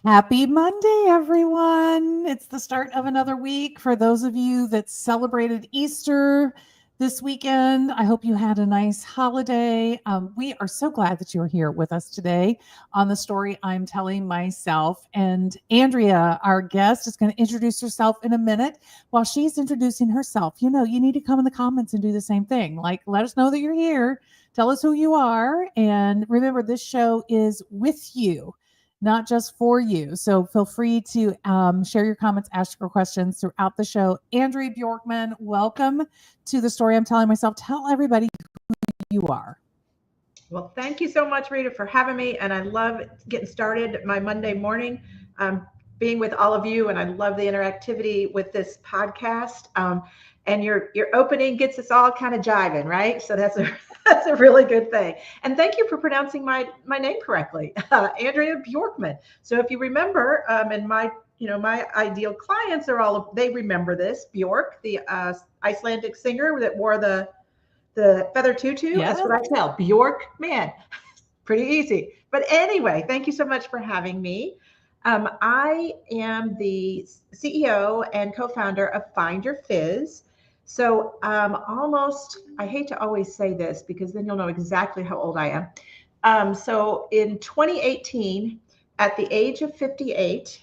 Happy Monday, everyone. It's the start of another week. For those of you that celebrated Easter this weekend, I hope you had a nice holiday. We are so glad that you're here with us today on the story I'm telling myself. And Andrea, our guest, is going to introduce herself in a minute. While she's introducing herself, you need to come in the comments and do the same thing. Like, let us know that you're here. Tell us who you are. And remember, this show is with you, not just for you. So feel free to share your comments, ask your questions throughout the show. Andrea Bjorkman, welcome to the story I'm telling myself. Tell everybody who you are. Well, thank you so much, Rita, for having me. And I love getting started my Monday morning, being with all of you. And I love the interactivity with this podcast. And your opening gets us all kind of jiving, right? So that's a really good thing. And thank you for pronouncing my name correctly, Andrea Bjorkman. So if you remember, and my ideal clients they remember this. Bjork, the Icelandic singer that wore the feather tutu. Yes. That's what I tell Bjork. Man, pretty easy. But anyway, thank you so much for having me. I am the CEO and co-founder of Find Your Fizz. So I hate to always say this because then you'll know exactly how old I am. So in 2018, at the age of 58,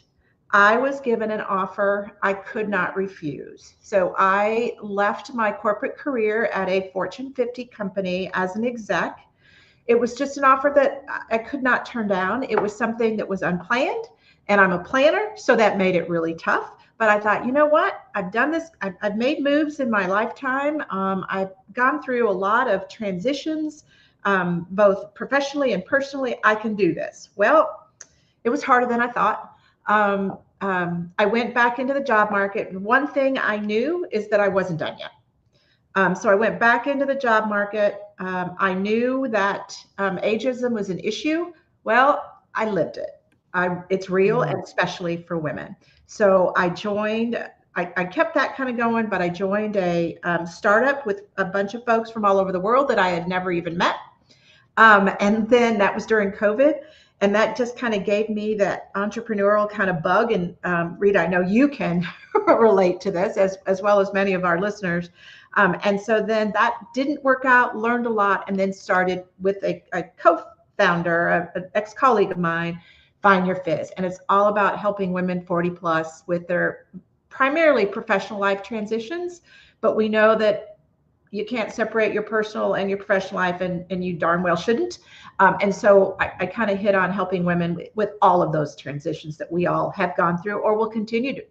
I was given an offer I could not refuse. So I left my corporate career at a Fortune 50 company as an exec. It was just an offer that I could not turn down. It was something that was unplanned, and I'm a planner, so that made it really tough. But I thought, you know what? I've done this. I've made moves in my lifetime. I've gone through a lot of transitions, both professionally and personally. I can do this. Well, it was harder than I thought. I went back into the job market. One thing I knew is that I wasn't done yet. So I went back into the job market. I knew that ageism was an issue. Well, I lived it. It's real, and especially for women. So I joined. I kept that kind of going, but I joined a startup with a bunch of folks from all over the world that I had never even met. And then that was during COVID. And that just kind of gave me that entrepreneurial kind of bug. And Rita, I know you can relate to this as well as many of our listeners. And so then that didn't work out, learned a lot, and then started with a co-founder, an ex-colleague of mine, Find Your Fizz. And it's all about helping women 40 plus with their primarily professional life transitions. But we know that you can't separate your personal and your professional life, and you darn well shouldn't. And so I kind of hit on helping women with all of those transitions that we all have gone through or will continue to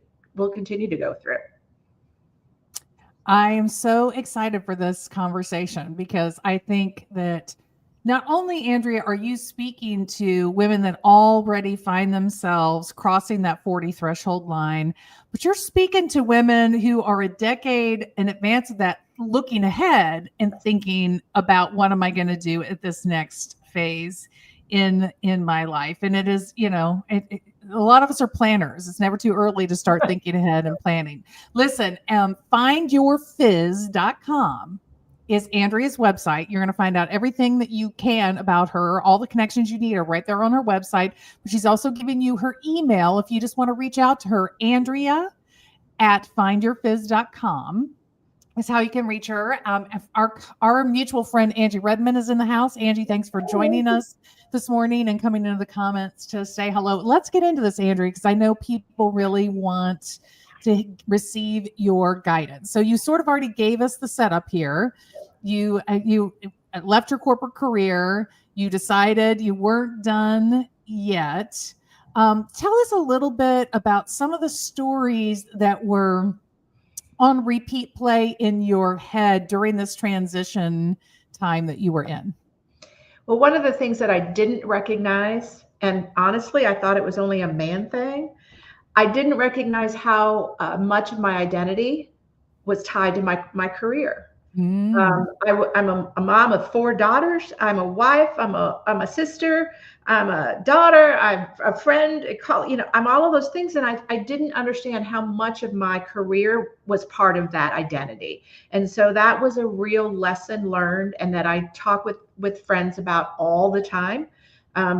go through. I am so excited for this conversation because I think that not only, Andrea, are you speaking to women that already find themselves crossing that 40 threshold line, but you're speaking to women who are a decade in advance of that, looking ahead and thinking about what am I going to do at this next phase in my life. And it is, a lot of us are planners. It's never too early to start thinking ahead and planning. Listen, findyourfizz.com is Andrea's website. You're going to find out everything that you can about her. All the connections you need are right there on her website. But she's also giving you her email if you just want to reach out to her. Andrea at findyourfizz.com is how you can reach her. Our mutual friend Angie Redmond is in the house. Angie, thanks for joining us this morning and coming into the comments to say hello. Let's get into this, Andrea, because I know people really want to receive your guidance. So you sort of already gave us the setup here. You left your corporate career. You decided you weren't done yet. Tell us a little bit about some of the stories that were on repeat play in your head during this transition time that you were in. Well, one of the things that I didn't recognize, and honestly, I thought it was only a man thing, I didn't recognize how much of my identity was tied to my career. I'm a mom of 4 daughters. I'm a wife. I'm a sister. I'm a daughter. I'm a friend. I'm all of those things. And I didn't understand how much of my career was part of that identity. And so that was a real lesson learned, and that I talk with friends about all the time.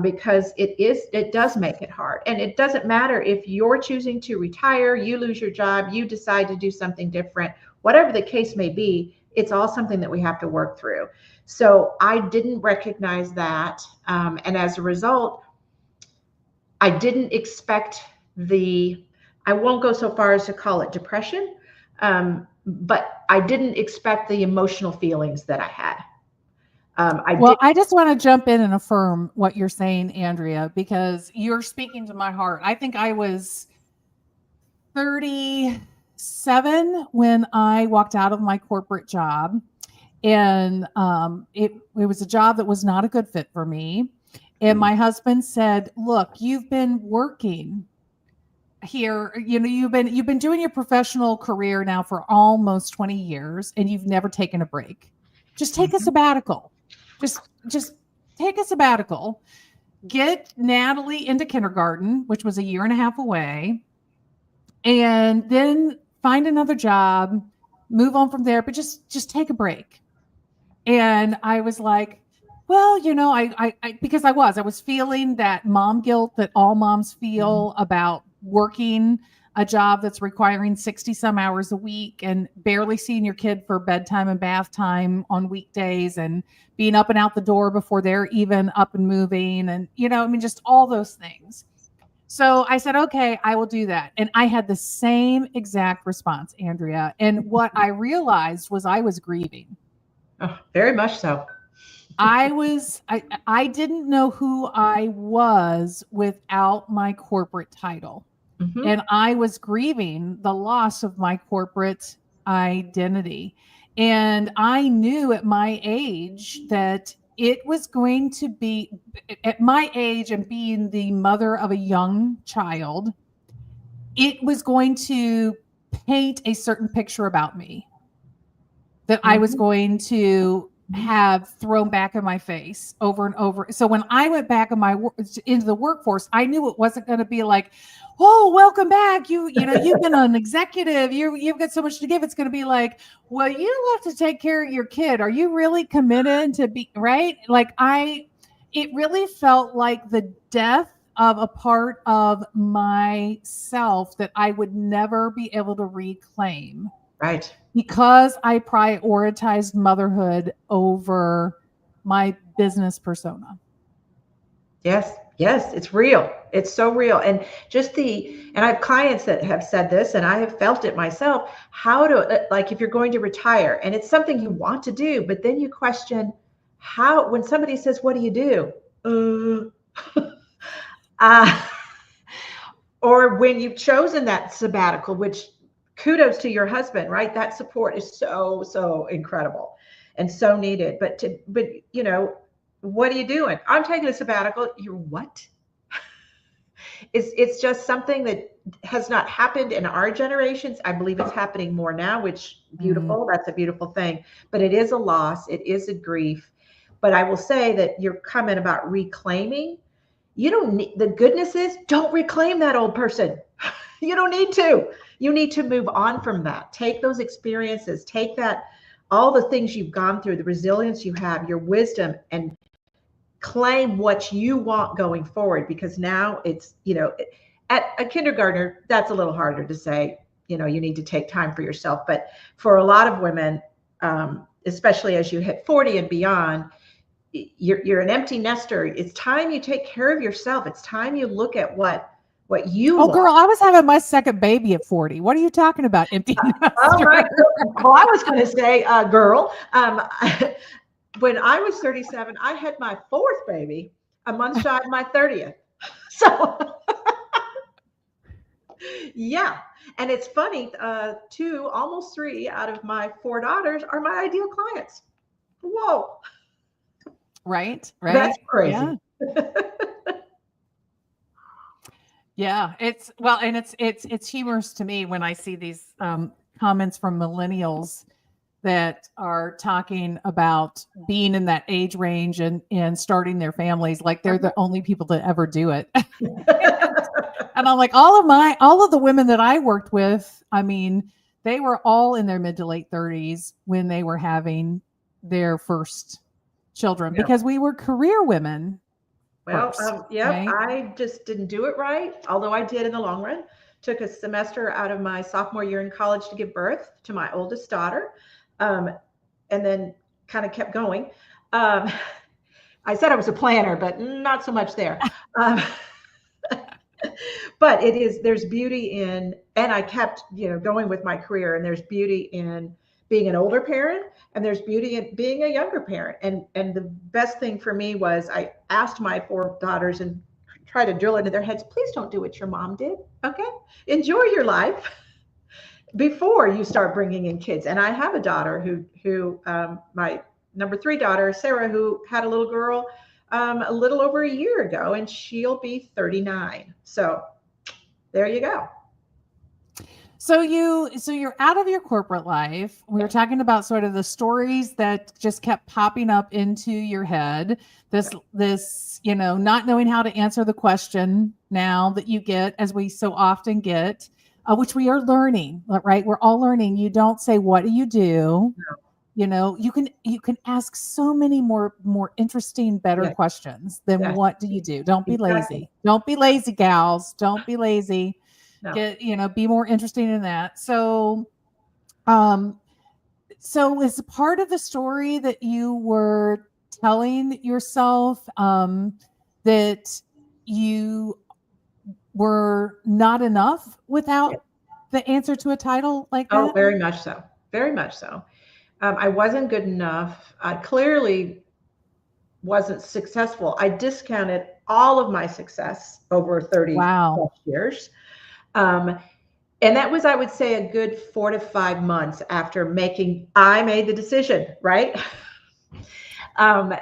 because it does make it hard. And it doesn't matter if you're choosing to retire, you lose your job, you decide to do something different, whatever the case may be, it's all something that we have to work through. So I didn't recognize that. And as a result, I didn't expect I won't go so far as to call it depression, but I didn't expect the emotional feelings that I had. I just want to jump in and affirm what you're saying, Andrea, because you're speaking to my heart. I think I was 37 when I walked out of my corporate job, and it was a job that was not a good fit for me. And my husband said, "Look, you've been working here, you've been doing your professional career now for almost 20 years, and you've never taken a break. Just take a sabbatical. Just take a sabbatical. Get Natalie into kindergarten, which was a year and a half away, and then find another job, move on from there, but just take a break." And I was like, well, I because I was feeling that mom guilt that all moms feel about working a job that's requiring 60 some hours a week and barely seeing your kid for bedtime and bath time on weekdays and being up and out the door before they're even up and moving. And, just all those things. So I said, okay, I will do that. And I had the same exact response, Andrea. And what I realized was I was grieving. Oh, very much so. I didn't know who I was without my corporate title. Mm-hmm. And I was grieving the loss of my corporate identity. And I knew at my age that it was going to be, at my age and being the mother of a young child, it was going to paint a certain picture about me that I was going to have thrown back in my face over and over. So when I went back into the workforce, I knew it wasn't going to be like, oh, welcome back. You've been an executive. You've got so much to give. It's going to be like, well, you have to take care of your kid. Are you really committed to be right? Like it really felt like the death of a part of myself that I would never be able to reclaim. Right. Because I prioritized motherhood over my business persona. Yes, it's real. It's so real. And and I have clients that have said this, and I have felt it myself, like if you're going to retire and it's something you want to do, but then you question when somebody says, what do you do? Or when you've chosen that sabbatical, which kudos to your husband, right? That support is so, so incredible and so needed. But what are you doing? I'm taking a sabbatical. You're what? It's just something that has not happened in our generations. I believe it's happening more now, which beautiful. Mm-hmm. That's a beautiful thing. But it is a loss. It is a grief. But I will say that your comment about reclaiming, you don't need, the goodness is, don't reclaim that old person. You don't need to. You need to move on from that. Take those experiences, take all the things you've gone through, the resilience you have, your wisdom, and claim what you want going forward. Because now it's, at a kindergartner, that's a little harder to say, you need to take time for yourself. But for a lot of women, especially as you hit 40 and beyond, you're an empty nester. It's time you take care of yourself. It's time you look at what you want. Girl, I was having my second baby at 40. What are you talking about, empty nester? I was going to say, girl, when I was 37, I had my fourth baby a month shy of my 30th. So, yeah. And it's funny, 2, almost 3 out of my 4 daughters are my ideal clients. Whoa. Right. That's crazy. Yeah. Yeah, it's humorous to me when I see these comments from millennials that are talking about being in that age range and starting their families like they're the only people that ever do it. And I'm like, all of the women that I worked with, I mean, they were all in their mid to late 30s when they were having their first children because we were career women. Well, first, yep, right? I just didn't do it right, although I did in the long run. Took a semester out of my sophomore year in college to give birth to my oldest daughter, um, and then kind of kept going. Um, I said I was a planner, but not so much there. Um, but there's beauty in, and I kept, going with my career, and there's beauty in being an older parent, and there's beauty in being a younger parent. And the best thing for me was I asked my four daughters and try to drill into their heads, please don't do what your mom did. Okay. Enjoy your life before you start bringing in kids. And I have a daughter my number three daughter, Sarah, who had a little girl a little over a year ago, and she'll be 39. So there you go. So you're out of your corporate life. We were talking about sort of the stories that just kept popping up into your head. This, not knowing how to answer the question now that you get, as we so often get, which we are learning, right? We're all learning. You don't say, what do you do? You can ask so many more interesting, better Yes, questions than yes, what do you do? Don't be exactly. lazy. Don't be lazy, gals. Don't be lazy. No. Be more interesting in that. So is part of the story that you were telling yourself that you were not enough Yes. without the answer to a title like Oh, that? very much so. Very much so. I wasn't good enough. I clearly wasn't successful. I discounted all of my success over 30 plus Wow. years. Um, and that was, I would say, a good 4 to 5 months after I made the decision, right? um,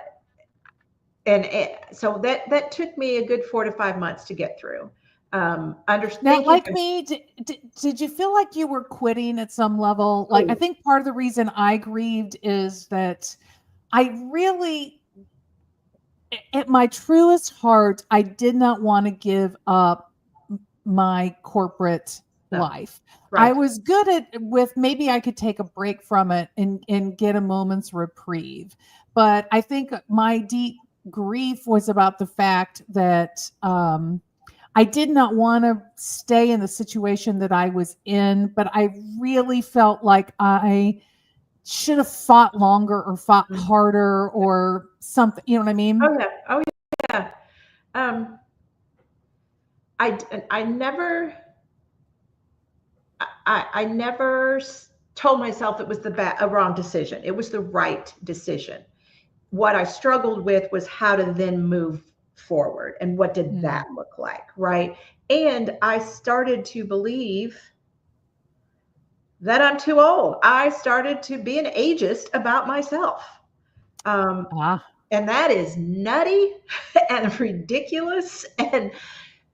so that took me a good 4 to 5 months to get through. Under Now, thinking, like me, did you feel like you were quitting at some level? Like, I oh, think part of the reason I grieved is that I really, at my truest heart, I did not want to give up my corporate no, life. I right. was good with maybe I could take a break from it and get a moment's reprieve. But I think my deep grief was about the fact that I did not want to stay in the situation that I was in, but I really felt like I should have fought longer or fought Mm. harder or something. You know what I mean? Oh yeah. Oh yeah. Um, I never I never told myself it was a wrong decision. It was the right decision. What I struggled with was how to then move forward and what did Mm. that look like, right? And I started to believe that I'm too old. I started to be an ageist about myself. Um, Ah. and that is nutty and ridiculous and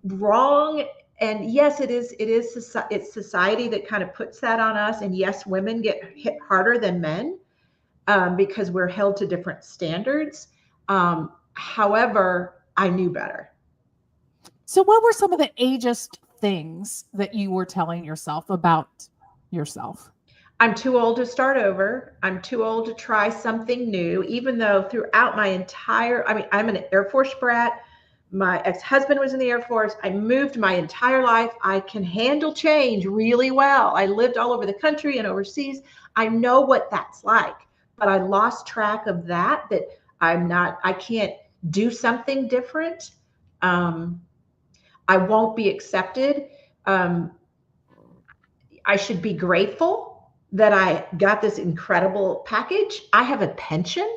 wrong. And yes, it's society that kind of puts that on us. And yes, women get hit harder than men because we're held to different standards. However, I knew better. So, what were some of the ageist things that you were telling yourself about yourself? I'm too old to start over. I'm too old to try something new, even though throughout I'm an Air Force brat. My ex-husband was in the Air Force. I moved my entire life. I can handle change really well. I lived all over the country and overseas. I know what that's like, but I lost track of that I can't do something different. Um, I won't be accepted. Um, I should be grateful that I got this incredible package. I have a pension.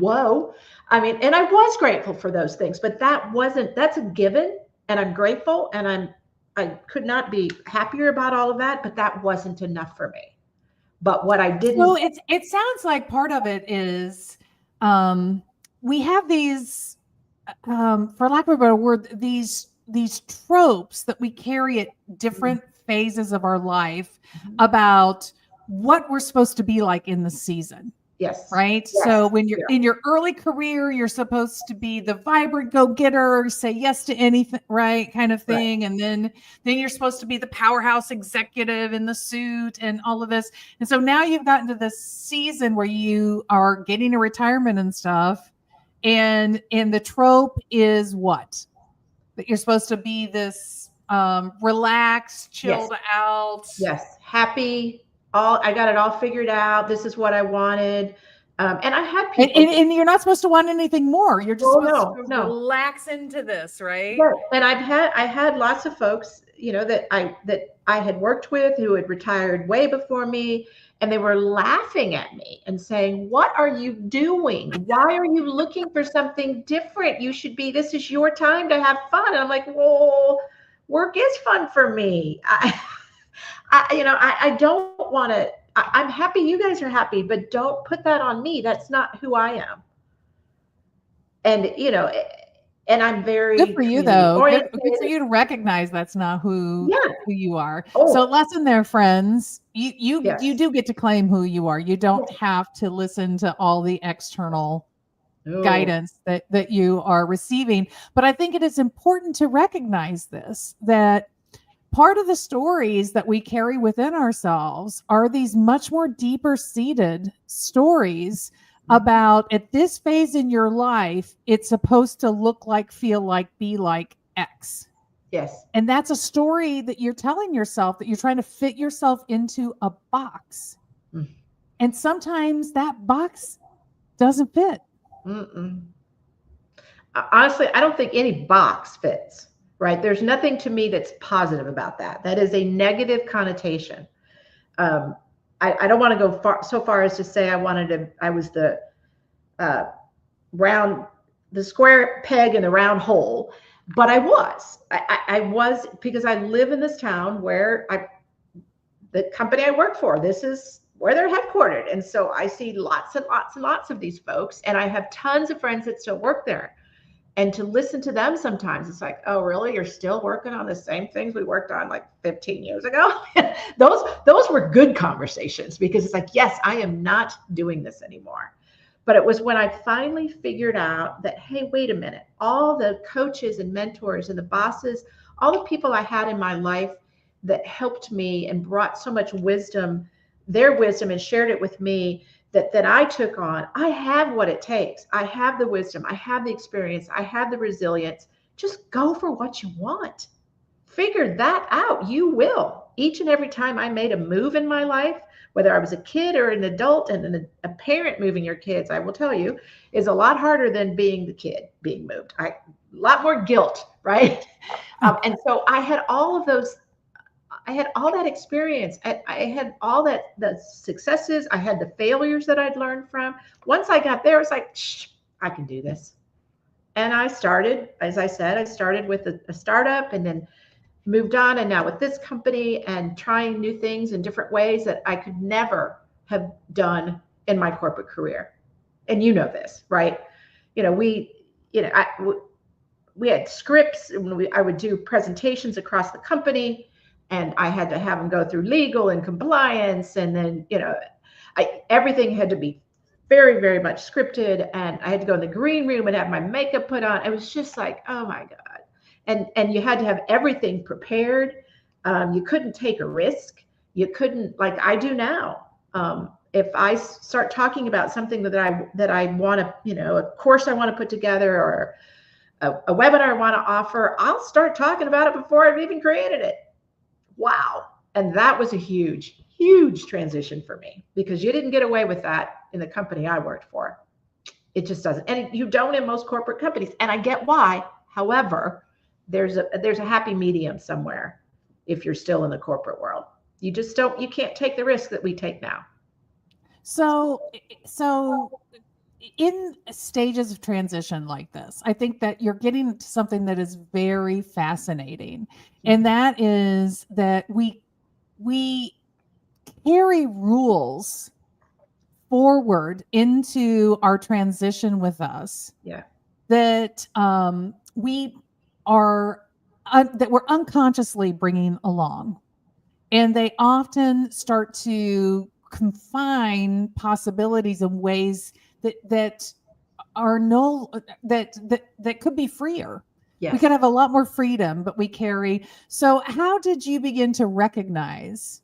Whoa. I mean, and I was grateful for those things, but that's a given. And I'm grateful and I could not be happier about all of that, but that wasn't enough for me. But what I So, didn't, it sounds like part of it is um, we have these, for lack of a better word, these tropes that we carry at different phases of our life about what we're supposed to be like in the season. yes, Right. yes, So when you're yeah, in your early career, you're supposed to be the vibrant go-getter, say yes to anything, right? Kind of right. thing. And then you're supposed to be the powerhouse executive in the suit and all of this. And so now you've gotten to this season where you are getting a retirement and stuff. And the trope is what? That you're supposed to be this relaxed, chilled out. Yes. Happy. I got it all figured out. This is what I wanted. And I had people. And you're not supposed to want anything more. You're just supposed to No. relax into this, right? Right. And I had lots of folks, that I had worked with who had retired way before me, and they were laughing at me and saying, "What are you doing? Why are you looking for something different? This is your time to have fun." And I'm like, "Well, work is fun for me. I don't want to. I'm happy you guys are happy, but don't put that on me. That's not who I am." And and I'm very good for you though. oriented. Good for you to recognize that's not who you are. Oh. So lesson there, friends. You Yes. do get to claim who you are. You don't have to listen to all the external guidance that you are receiving. But I think it is important to recognize this, that part of the stories that we carry within ourselves are these much more deeper seated stories about, at this phase in your life, it's supposed to look like, feel like, be like X. Yes. And that's a story that you're telling yourself, that you're trying to fit yourself into a box. And sometimes that box doesn't fit. Honestly, I don't think any box fits, right? There's nothing to me that's positive about that. That is a negative connotation. I don't want to go so far as to say I was the square peg in the round hole, but I was because I live in this town where the company I work for, this is where they're headquartered. And so I see lots and lots and lots of these folks, and I have tons of friends that still work there. And to listen to them sometimes, it's like, oh, really? You're still working on the same things we worked on like 15 years ago? those were good conversations, because it's like, yes, I am not doing this anymore. But it was when I finally figured out that, hey, wait a minute, all the coaches and mentors and the bosses, all the people I had in my life that helped me and brought so much wisdom, their wisdom, and shared it with me, that I took on. I have what it takes. I have the wisdom. I have the experience. I have the resilience. Just go for what you want. Figure that out. You will. Each and every time I made a move in my life, whether I was a kid or an adult, and a parent moving your kids, I will tell you, is a lot harder than being the kid being moved. A lot more guilt, right? And so I had all of those. I had all that experience. I had all the successes. I had the failures that I'd learned from. Once I got there, it's like, I can do this. And I started, as I said, with a startup, and then moved on, and now with this company, and trying new things in different ways that I could never have done in my corporate career. And you know this, right? We had scripts, and I would do presentations across the company, and I had to have them go through legal and compliance. And then, everything had to be very, very much scripted. And I had to go in the green room and have my makeup put on. It was just like, oh my God. And you had to have everything prepared. You couldn't take a risk. You couldn't, like I do now. If I start talking about something that I want to, a course I want to put together, or a webinar I want to offer, I'll start talking about it before I've even created it. Wow. And that was a huge, huge transition for me, because you didn't get away with that in the company I worked for. It just doesn't. And you don't in most corporate companies. And I get why. However, there's a happy medium somewhere if you're still in the corporate world. You can't take the risk that we take now. So in stages of transition like this, I think that you're getting to something that is very fascinating. And that is that we carry rules forward into our transition with us. Yeah. That we're unconsciously bringing along. And they often start to confine possibilities in ways that are that could be freer. Yes. We could have a lot more freedom, but we carry. So how did you begin to recognize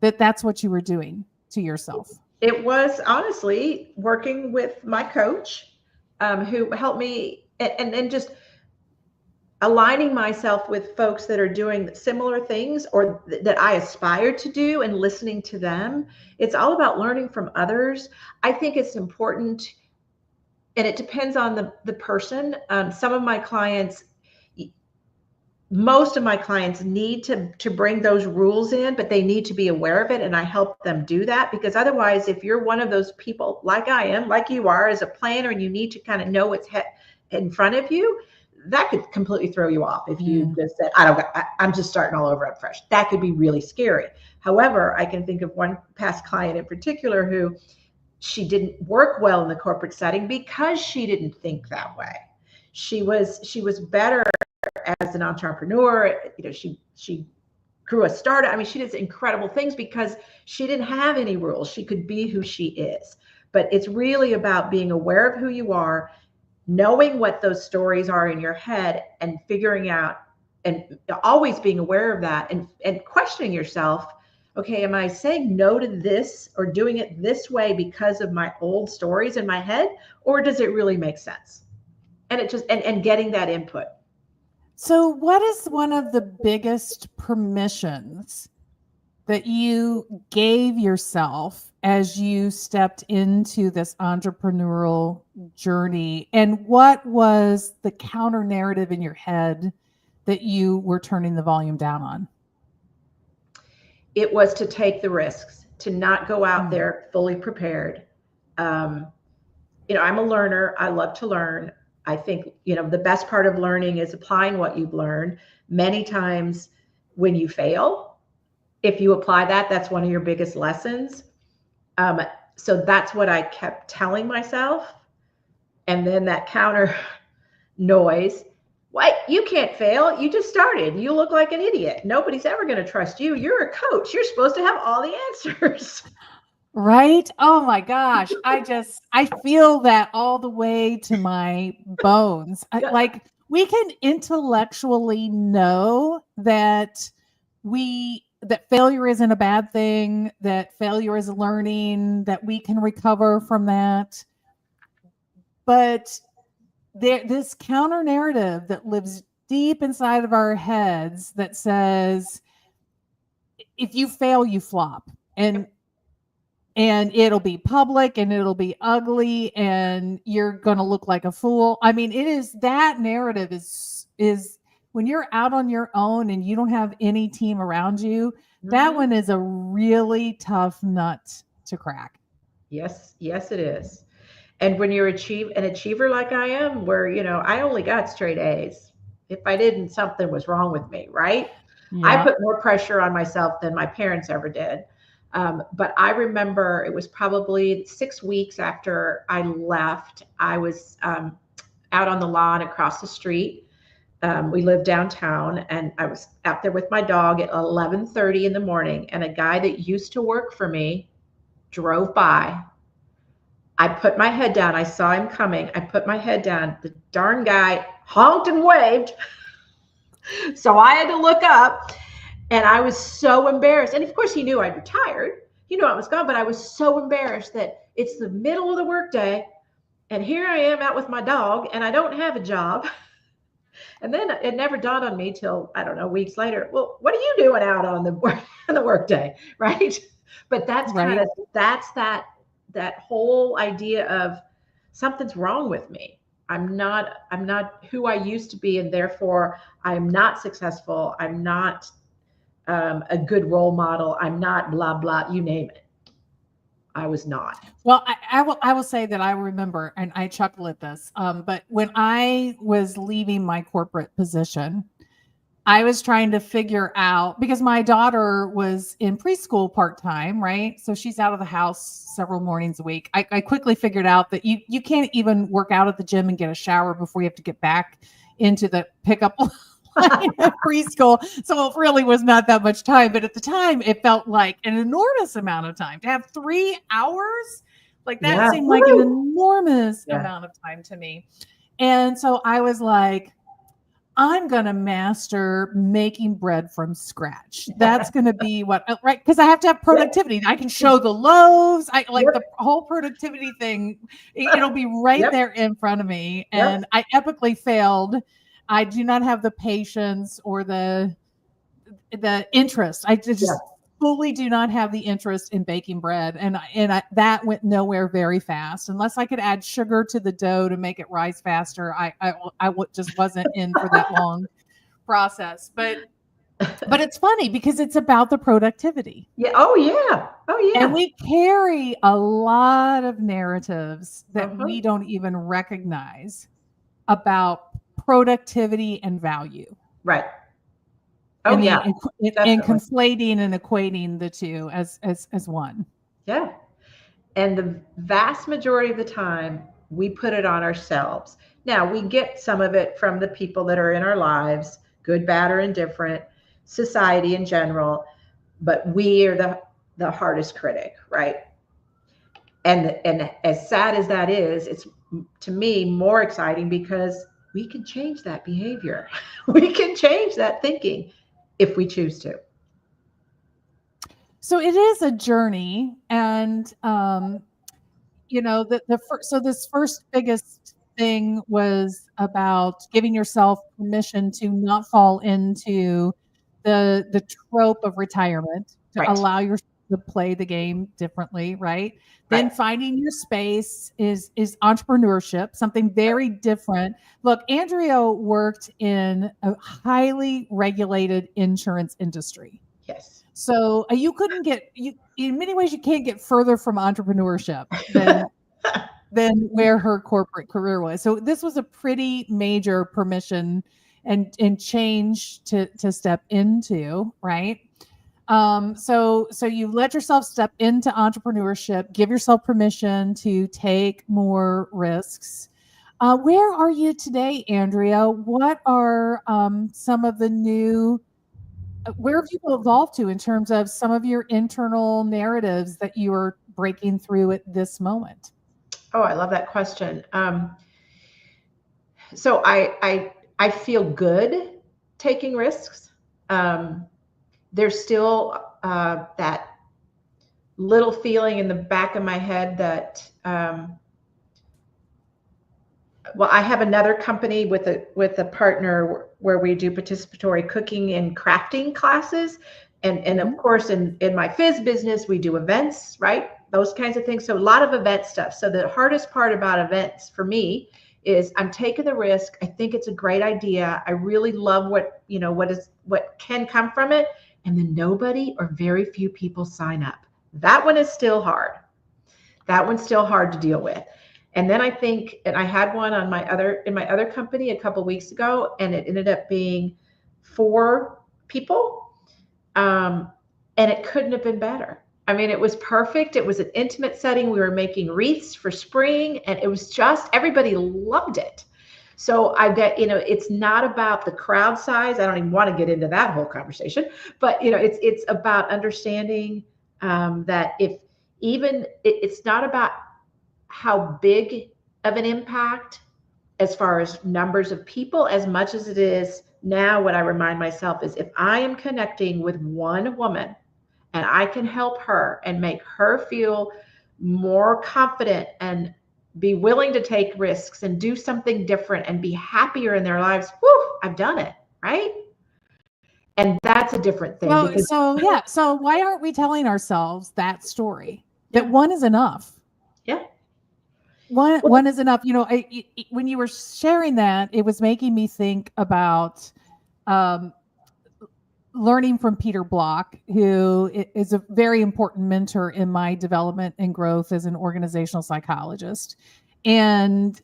that that's what you were doing to yourself? It was honestly working with my coach. who helped me, and just aligning myself with folks that are doing similar things or that I aspire to do and listening to them. It's all about learning from others. I think it's important, and it depends on the person. Some of my clients, most of my clients need to bring those rules in, but they need to be aware of it. And I help them do that, because otherwise, if you're one of those people like I am, like you are as a planner, and you need to kind of know what's in front of you, that could completely throw you off. If you just said, I'm just starting all over up fresh, that could be really scary. However, I can think of one past client in particular who, she didn't work well in the corporate setting because she didn't think that way. She was better as an entrepreneur. She grew a startup. I mean, she did incredible things because she didn't have any rules. She could be who she is. But it's really about being aware of who you are, knowing what those stories are in your head, and figuring out, and always being aware of that, and questioning yourself. Okay, am I saying no to this or doing it this way because of my old stories in my head, or does it really make sense? And it just, and getting that input. So what is one of the biggest permissions that you gave yourself as you stepped into this entrepreneurial journey? And what was the counter narrative in your head that you were turning the volume down on? It was to take the risks, to not go out there fully prepared. I'm a learner. I love to learn. I think, the best part of learning is applying what you've learned. Many times when you fail, if you apply that, that's one of your biggest lessons. So that's what I kept telling myself. And then that counter noise, what? You can't fail. You just started. You look like an idiot. Nobody's ever going to trust you. You're a coach. You're supposed to have all the answers. Right? Oh my gosh. I feel that all the way to my bones. Like, we can intellectually know that failure isn't a bad thing, that failure is learning, that we can recover from that. But this counter narrative that lives deep inside of our heads that says, if you fail, you flop, and it'll be public, and it'll be ugly, and you're going to look like a fool. I mean, that narrative is when you're out on your own and you don't have any team around you, that one is a really tough nut to crack. Yes, it is. And when you're an achiever like I am, where, I only got straight A's. If I didn't, something was wrong with me, right? Yeah. I put more pressure on myself than my parents ever did. But I remember it was probably 6 weeks after I left. I was out on the lawn across the street. We lived downtown, and I was out there with my dog at 11:30 in the morning, and a guy that used to work for me drove by. I put my head down. I saw him coming. I put my head down. The darn guy honked and waved. So I had to look up, and I was so embarrassed. And of course, he knew I'd retired. He knew I was gone, but I was so embarrassed that it's the middle of the workday, and here I am out with my dog, and I don't have a job. And then it never dawned on me till, I don't know, weeks later. Well, what are you doing out on the workday, right? But that's right. That whole idea of something's wrong with me. I'm not who I used to be, and therefore I'm not successful. I'm not a good role model. I'm not blah blah. You name it. I was not. Well, I will say that I remember, and I chuckle at this. But when I was leaving my corporate position, I was trying to figure out, because my daughter was in preschool part-time, right? So she's out of the house several mornings a week. I quickly figured out that you can't even work out at the gym and get a shower before you have to get back into the pickup line at preschool. So it really was not that much time. But at the time, it felt like an enormous amount of time. To have 3 hours, like that seemed like an enormous amount of time to me. And so I was like, I'm going to master making bread from scratch. That's going to be what, right? Because I have to have productivity. I can show the loaves. I like Yep. the whole productivity thing. It'll be right Yep. there in front of me. Yep. And I epically failed. I do not have the patience or the interest. I Yeah. just fully do not have the interest in baking bread, and that went nowhere very fast. Unless I could add sugar to the dough to make it rise faster, just wasn't in for that long process. But it's funny because it's about the productivity, Yeah. Oh yeah. Oh and yeah. we carry a lot of narratives that Uh-huh. we don't even recognize about productivity and value. Right. Oh And yeah. in Definitely. conflating and equating the two as one. Yeah. And the vast majority of the time, we put it on ourselves. Now, we get some of it from the people that are in our lives, good, bad, or indifferent, society in general, but we are the hardest critic, right? And as sad as that is, it's to me more exciting because we can change that behavior. We can change that thinking if we choose to. So it is a journey, and so this first biggest thing was about giving yourself permission to not fall into the trope of retirement, to Right. allow yourself to play the game differently, right? Then Right. finding your space is entrepreneurship, something very different. Look, Andrea worked in a highly regulated insurance industry. Yes. So you couldn't get you in many ways you can't get further from entrepreneurship than where her corporate career was. So this was a pretty major permission and change to step into, right? So you let yourself step into entrepreneurship, give yourself permission to take more risks. Where are you today, Andrea? What are some of the new where have you evolved to in terms of some of your internal narratives that you are breaking through at this moment? Oh, I love that question. So I feel good taking risks. Um, there's still that little feeling in the back of my head that well, I have another company with a partner where we do participatory cooking and crafting classes, and of Mhm. course in my Fizz business we do events, right? Those kinds of things. So a lot of event stuff. So the hardest part about events for me is I'm taking the risk. I think it's a great idea. I really love what can come from it, and then nobody or very few people sign up. That one is still hard. That one's still hard to deal with. And then I think, and I had one on in my other company a couple of weeks ago, and it ended up being 4 people, and it couldn't have been better. I mean, it was perfect. It was an intimate setting. We were making wreaths for spring, and it was just everybody loved it. So I bet it's not about the crowd size. I don't even want to get into that whole conversation, but it's about understanding that if even it's not about how big of an impact as far as numbers of people as much as it is now what I remind myself is if I am connecting with one woman and I can help her and make her feel more confident and be willing to take risks and do something different and be happier in their lives, whew, I've done it, right? And that's a different thing because Yeah. So why aren't we telling ourselves that story? That yeah, one is enough. yeah. One is enough. When you were sharing that, it was making me think about um, learning from Peter Block, who is a very important mentor in my development and growth as an organizational psychologist. And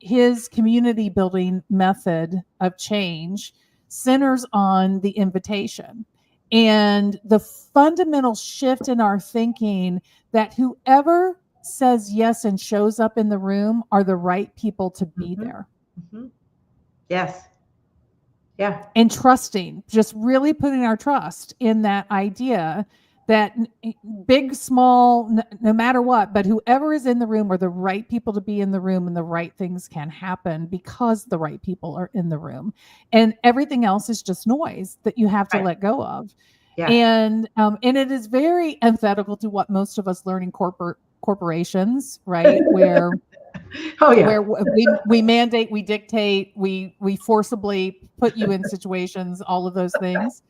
his community building method of change centers on the invitation and the fundamental shift in our thinking that whoever says yes and shows up in the room are the right people to be Mhm, there. mhm. Yes. Yeah. And trusting, just really putting our trust in that idea that big, small, no matter what, but whoever is in the room are the right people to be in the room, and the right things can happen because the right people are in the room, and everything else is just noise that you have to Right. let go of. Yes. And it is very antithetical to what most of us learn in corporations, right? Where Oh yeah. we mandate, we dictate, we forcibly put you in situations, all of those things.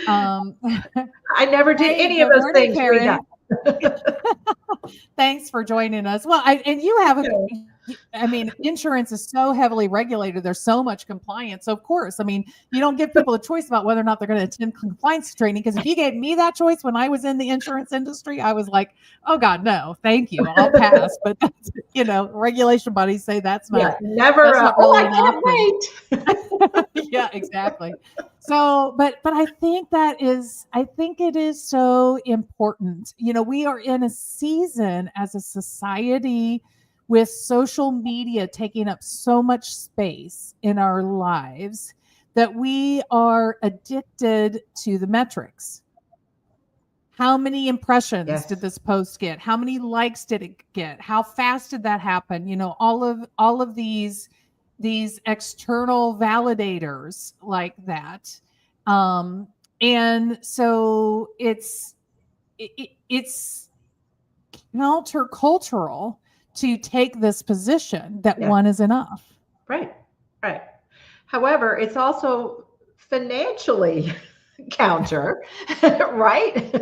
Um, I never did hey, any of good those morning, things, Rita. Karen. Thanks for joining us. Well, and you have I mean, insurance is so heavily regulated. There's so much compliance. So of course, I mean, you don't give people a choice about whether or not they're going to attend compliance training. Because if you gave me that choice when I was in the insurance industry, I was like, oh God, no, thank you. I'll pass. But that's, regulation bodies say Yeah, never. that's not Oh, really I an can't option. wait. Yeah, exactly. So, but I think it is so important. We are in a season as a society with social media taking up so much space in our lives that we are addicted to the metrics. How many impressions did Yes. this post get? How many likes did it get? How fast did that happen? All of these external validators like that. Um, and so it's countercultural to take this position that Yeah. one is enough. Right. Right. However, it's also financially counter, right?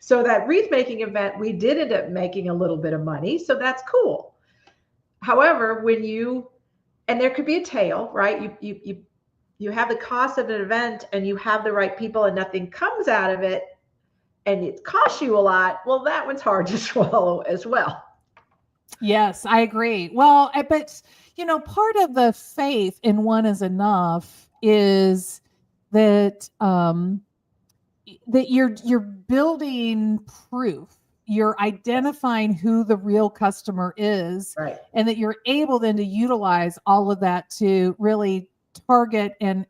So that wreath making event, we did end up making a little bit of money, so that's cool. However, and there could be a tail, right? You have the cost of an event, and you have the right people, and nothing comes out of it, and it costs you a lot. Well, that one's hard to swallow as well. Yes, I agree. Well, but part of the faith in one is enough is that that you're building proof. You're identifying who the real customer is, Right. and that you're able then to utilize all of that to really target and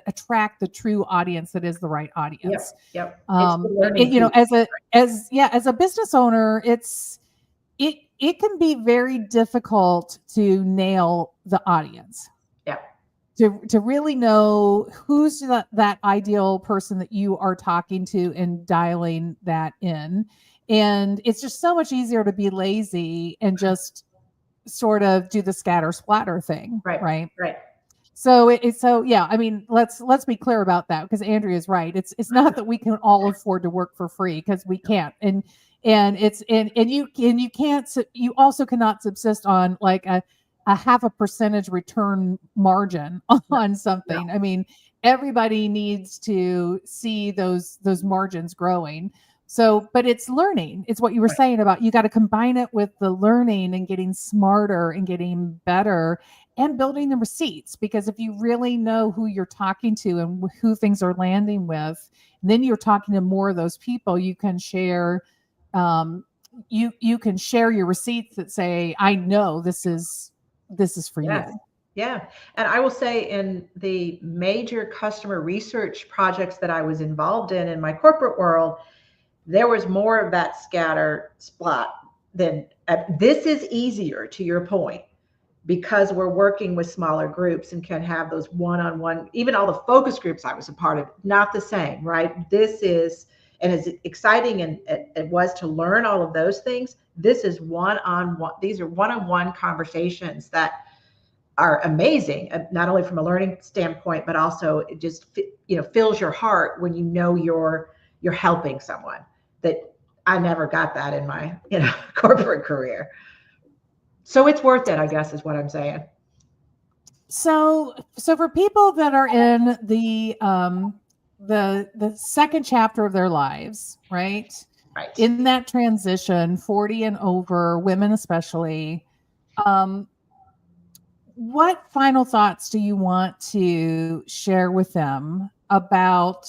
attract the true audience that is the right audience. Yep. Yep. It's the learning piece. As a business owner, it can be very difficult to nail the audience, Yeah. to really know who's that ideal person that you are talking to and dialing that in. And it's just so much easier to be lazy and just sort of do the scatter splatter thing, Right. right? Right. So yeah, I mean, let's be clear about that, because Andrea is right. It's not that we can all afford to work for free, because we can't. And you can't, you also cannot subsist on like a half a percentage return margin No. on No. something. I mean, everybody needs to see those margins growing. So, but it's learning. It's what you were Right. saying about, you got to combine it with the learning and getting smarter and getting better and building the receipts. Because if you really know who you're talking to and who things are landing with, then you're talking to more of those people. You can share, you can share your receipts that say, I know this is for Yes. you. Yeah. And I will say, in the major customer research projects that I was involved in my corporate world, there was more of that scatter splat than this is easier, to your point, because we're working with smaller groups and can have those one-on-one. Even all the focus groups I was a part of, not the same, right? This is, and as exciting and it was to learn all of those things, this is one-on-one. These are one-on-one conversations that are amazing, not only from a learning standpoint, but also it just fills your heart when you're helping someone. That I never got that in my corporate career. So it's worth it, I guess, is what I'm saying. So for people that are in the second chapter of their lives, right? Right. In that transition, 40 and over, women especially, um, what final thoughts do you want to share with them about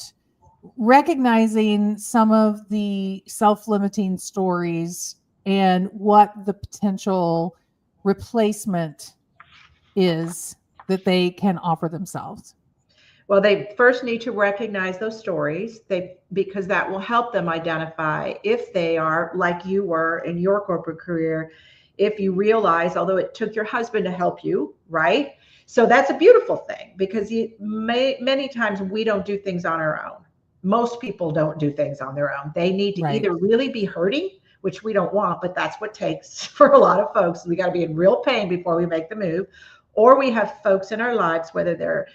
recognizing some of the self-limiting stories and what the potential replacement is that they can offer themselves? Well, they first need to recognize those stories, because that will help them identify if they are like you were in your corporate career. If you realize, although it took your husband to help you, right? So that's a beautiful thing, because many times we don't do things on our own. Most people don't do things on their own. They need to Right. either really be hurting, which we don't want, but that's what it takes for a lot of folks. We got to be in real pain before we make the move. Or we have folks in our lives, whether they're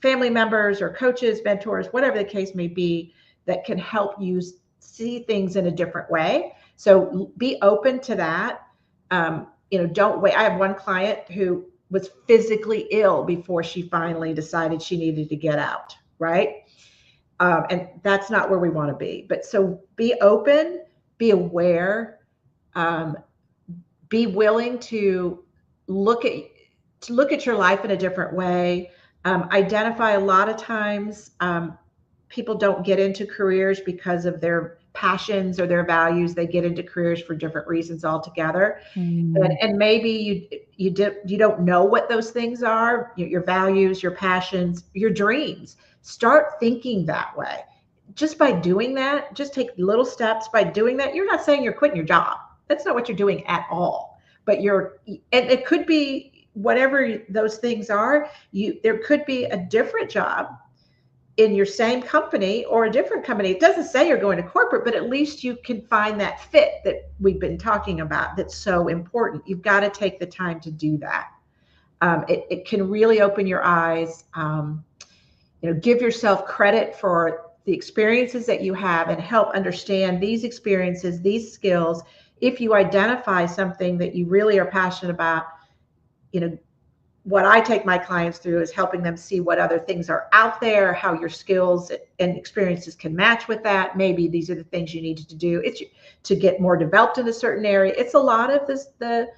family members or coaches, mentors, whatever the case may be, that can help you see things in a different way. So be open to that. Don't wait. I have one client who was physically ill before she finally decided she needed to get out, right? And that's not where we want to be. But so be open, be aware, be willing to look at your life in a different way. Identify, a lot of times people don't get into careers because of their passions or their values. They get into careers for different reasons altogether. And maybe you don't know what those things are, your values, your passions, your dreams. Start thinking that way. Just by doing that, just take little steps. By doing that, you're not saying you're quitting your job. That's not what you're doing at all. But and it could be whatever those things are. There could be a different job in your same company or a different company. It doesn't say you're going to corporate, but at least you can find that fit that we've been talking about that's so important. You've got to take the time to do that. It can really open your eyes. Give yourself credit for the experiences that you have and help understand these experiences, these skills. If you identify something that you really are passionate about, what I take my clients through is helping them see what other things are out there, how your skills and experiences can match with that. Maybe these are the things you need to do. It's to get more developed in a certain area. It's a lot of the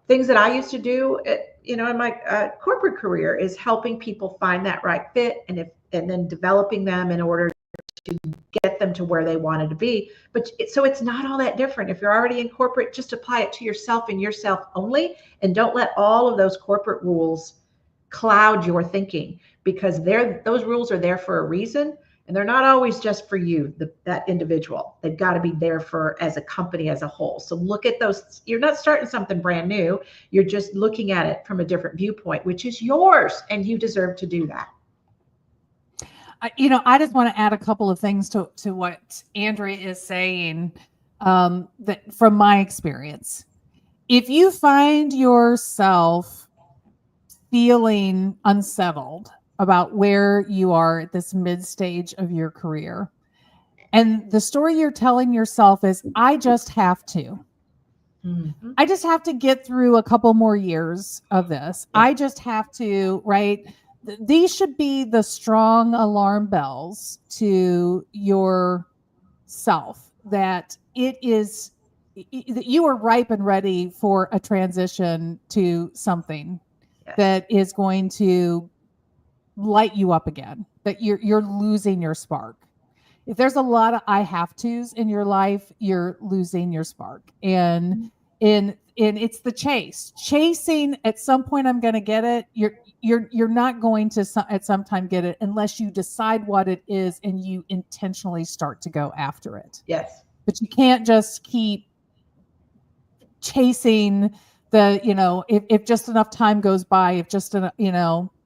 things that I used to do, in my corporate career, is helping people find that right fit, and then developing them in order to get them to where they wanted to be. But so it's not all that different. If you're already in corporate, just apply it to yourself and yourself only, and don't let all of those corporate rules cloud your thinking, because those rules are there for a reason, and they're not always just for you, that individual. They've got to be there for as a company as a whole. So look at those. You're not starting something brand new. You're just looking at it from a different viewpoint, which is yours, and you deserve to do that. I just want to add a couple of things to what Andrea is saying, that from my experience. If you find yourself feeling unsettled about where you are at this mid stage of your career, and the story you're telling yourself is, I just have to. Mm-hmm. I just have to get through a couple more years of this. Yeah. I just have to, right? These should be the strong alarm bells to yourself that that you are ripe and ready for a transition to something that is going to light you up again, that you're losing your spark. If there's a lot of I have tos in your life, you're losing your spark. And it's the chasing. At some point I'm going to get it. You're not going to at some time get it unless you decide what it is and you intentionally start to go after it. Yes. But you can't just keep chasing if just enough time goes by, if just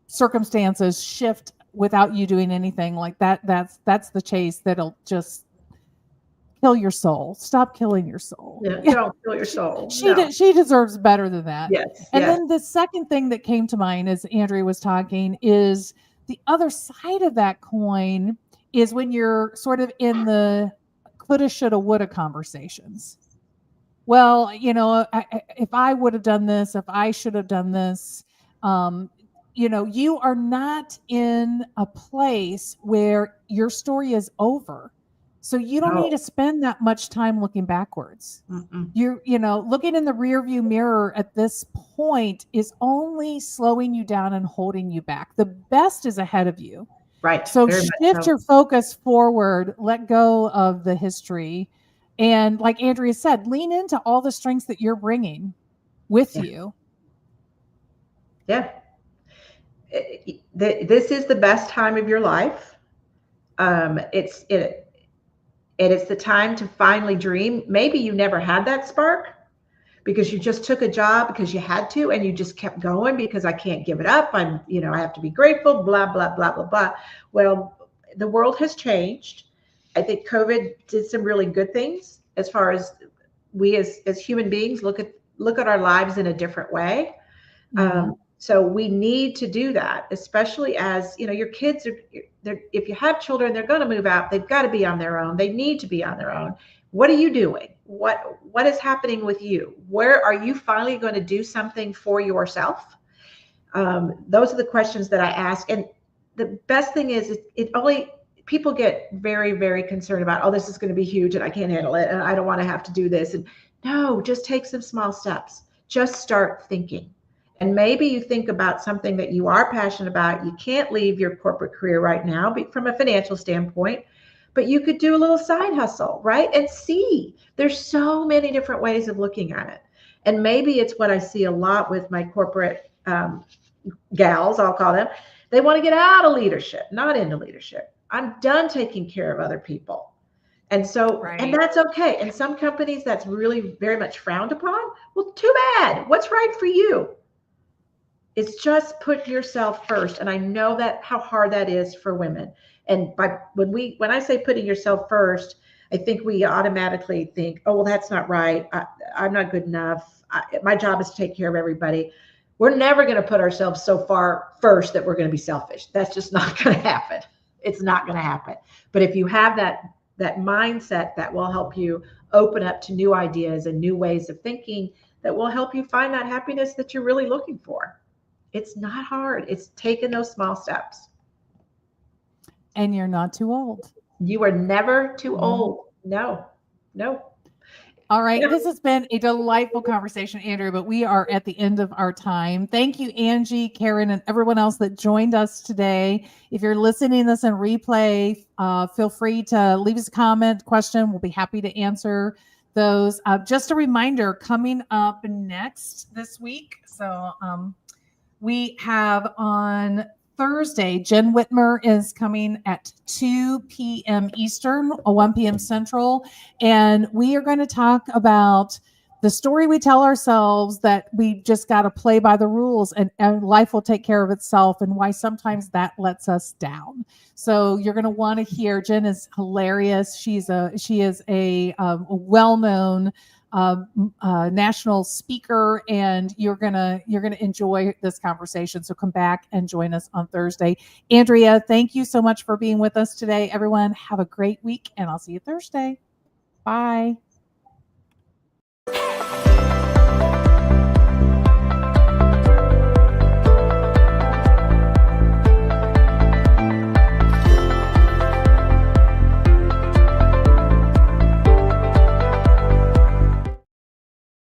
circumstances shift without you doing anything like that, that's the chase that'll just kill your soul. Stop killing your soul. Yeah, don't kill your soul. She deserves better than that. Yes. And then the second thing that came to mind as Andrea was talking is the other side of that coin is when you're sort of in the coulda, shoulda, woulda conversations. Well, if I would have done this, if I should have done this, you are not in a place where your story is over. So you don't need to spend that much time looking backwards. Mm-mm. You're looking in the rearview mirror at this point is only slowing you down and holding you back. The best is ahead of you. Right. So shift your focus forward, let go of the history. And like Andrea said, lean into all the strengths that you're bringing with you. Yeah. this is the best time of your life. It's the time to finally dream. Maybe you never had that spark because you just took a job because you had to, and you just kept going because I can't give it up. I have to be grateful, blah, blah, blah, blah, blah. Well, the world has changed. I think COVID did some really good things as far as we as human beings look at our lives in a different way. So we need to do that, especially as your kids if you have children, they're going to move out. They've got to be on their own. They need to be on their own. What are you doing? What is happening with you? Where are you finally going to do something for yourself? Those are the questions that I ask. And the best thing is people get very, very concerned about, oh, this is going to be huge and I can't handle it and I don't want to have to do this. And no, just take some small steps. Just start thinking. And maybe you think about something that you are passionate about. You can't leave your corporate career right now from a financial standpoint, but you could do a little side hustle, right? And see, there's so many different ways of looking at it. And maybe it's what I see a lot with my corporate gals, I'll call them. They want to get out of leadership, not into leadership. I'm done taking care of other people. And so, Right. And that's okay. And some companies that's really very much frowned upon. Well, too bad. What's right for you? It's just put yourself first. And I know that how hard that is for women. And when I say putting yourself first, I think we automatically think, oh, well, that's not right. I'm not good enough. My job is to take care of everybody. We're never going to put ourselves so far first that we're going to be selfish. That's just not going to happen. It's not going to happen. But if you have that mindset, that will help you open up to new ideas and new ways of thinking that will help you find that happiness that you're really looking for. It's not hard. It's taking those small steps. And you're not too old. You are never too old. No. All right. This has been a delightful conversation, Andrea, but we are at the end of our time. Thank you, Angie, Karen, and everyone else that joined us today. If you're listening to this in replay, feel free to leave us a comment, question. We'll be happy to answer those. Just a reminder, coming up next this week. So we have on Thursday, Jen Whitmer is coming at 2 p.m. Eastern, 1 p.m. Central, and we are going to talk about the story we tell ourselves that we just got to play by the rules and life will take care of itself, and why sometimes that lets us down. So you're going to want to hear. Jen is hilarious. She is a well-known national speaker, and you're gonna enjoy this conversation. So come back and join us on Thursday. Andrea, thank you so much for being with us today. Everyone, have a great week, and I'll see you Thursday. Bye.